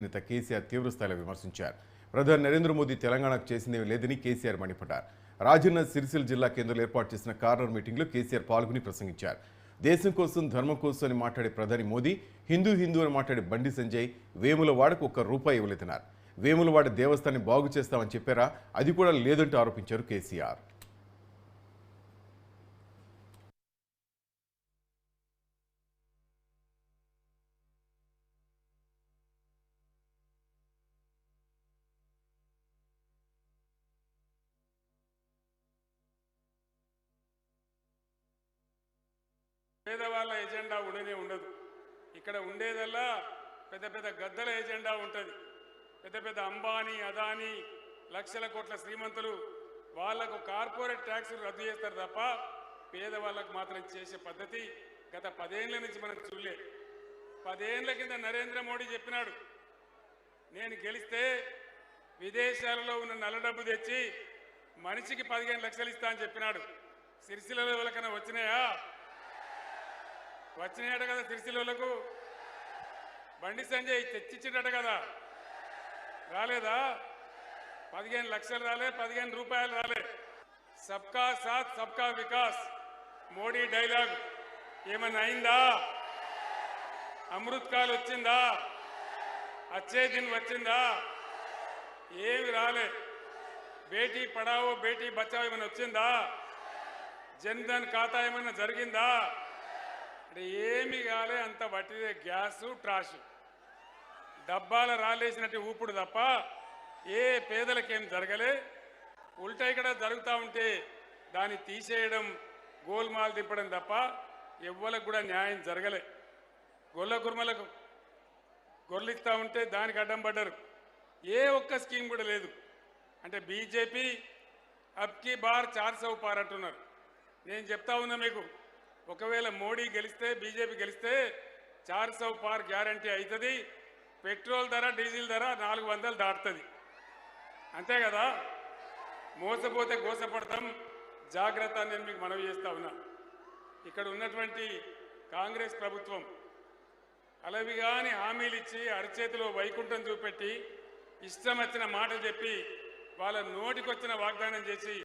నేత కేసీఆర్ తీవ్రస్థాయిలో విమర్శించారు. ప్రధాని నరేంద్ర మోదీ తెలంగాణకు చేసిందేమీ లేదని కేసీఆర్ మండిపడ్డారు. రాజన్న సిరిసిల్ల జిల్లా కేంద్రంలో ఏర్పాటు చేసిన కార్నర్ మీటింగ్లో కేసీఆర్ పాల్గొని ప్రసంగించారు. దేశం కోసం ధర్మం కోసం అని మాట్లాడే ప్రధాని మోదీ హిందూ అని మాట్లాడే బండి సంజయ్ వేములవాడకు ₹1 ఇవ్వలేదన్నారు. వేములవాడ దేవస్థాన్ని బాగు చేస్తామని చెప్పారా, అది కూడా లేదంటూ ఆరోపించారు కేసీఆర్. పేదవాళ్ళ ఎజెండా ఉండనే ఉండదు. ఇక్కడ ఉండేదల్లా పెద్ద పెద్ద గద్దల ఎజెండా ఉంటుంది. పెద్ద పెద్ద అంబానీ అదానీ లక్షల కోట్ల శ్రీమంతులు వాళ్లకు కార్పొరేట్ ట్యాక్సులు రద్దు చేస్తారు తప్ప పేదవాళ్ళకు మాత్రం చేసే పద్ధతి గత 10 ఏళ్ల నుంచి మనం చూడలే. 10 ఏళ్ల కింద నరేంద్ర మోడీ చెప్పినాడు, నేను గెలిస్తే విదేశాలలో ఉన్న నల్ల డబ్బు తెచ్చి మనిషికి 15 లక్షలు ఇస్తా అని చెప్పినాడు. సిరిసిల్లలో ఎవరికైనా వచ్చినాయా? వచ్చినాయట కదా. సిరిసిల్లకు బండి సంజయ్ తెచ్చిచ్చినట కదా, రాలేదా? 15 లక్షలు రాలే, 15 రూపాయలు రాలే. సబ్కా సాత్ సబ్కా వికాస్ మోడీ డైలాగ్ ఏమన్నా అయిందా? అమృత్ కాల్ వచ్చిందా? అచ్చే దిన్ వచ్చిందా? ఏమి రాలే. బేటీ పడావో బేటీ బచావో ఏమైనా వచ్చిందా? జన్ధన్ ఖాతా ఏమైనా జరిగిందా? అంటే ఏమి కాలే. అంత వట్టిదే గ్యాసు ట్రాషు డబ్బాల రాలేసినట్టు ఊపుడు తప్ప ఏ పేదలకేం జరగలే. ఉల్టా ఇక్కడ జరుగుతూ ఉంటే దాన్ని తీసేయడం, గోల్మాల్ దింపడం తప్ప ఎవ్వలకు కూడా న్యాయం జరగలే. గొల్ల కుర్మలకు గొర్రెలిస్తూ ఉంటే దానికి అడ్డం పడ్డారు. ఏ ఒక్క స్కీమ్ కూడా లేదు. అంటే బీజేపీ అబ్కి బార్ 400 పార్ అంటున్నారు. నేను చెప్తా ఉన్నా మీకు, ఒకవేళ మోడీ గెలిస్తే, బీజేపీ గెలిస్తే 400 పార్ గ్యారంటీ అవుతుంది. పెట్రోల్ ధర డీజిల్ ధర 400 దాటుతుంది. అంతే కదా. మోసపోతే గోసపడతాం, జాగ్రత్త. నేను మీకు మనవి చేస్తా ఉన్నా, ఇక్కడ ఉన్నటువంటి కాంగ్రెస్ ప్రభుత్వం అలవిగాని హామీలు ఇచ్చి అరచేతిలో వైకుంఠం చూపెట్టి ఇష్టం వచ్చిన మాట చెప్పి వాళ్ళ నోటికొచ్చిన వాగ్దానం చేసి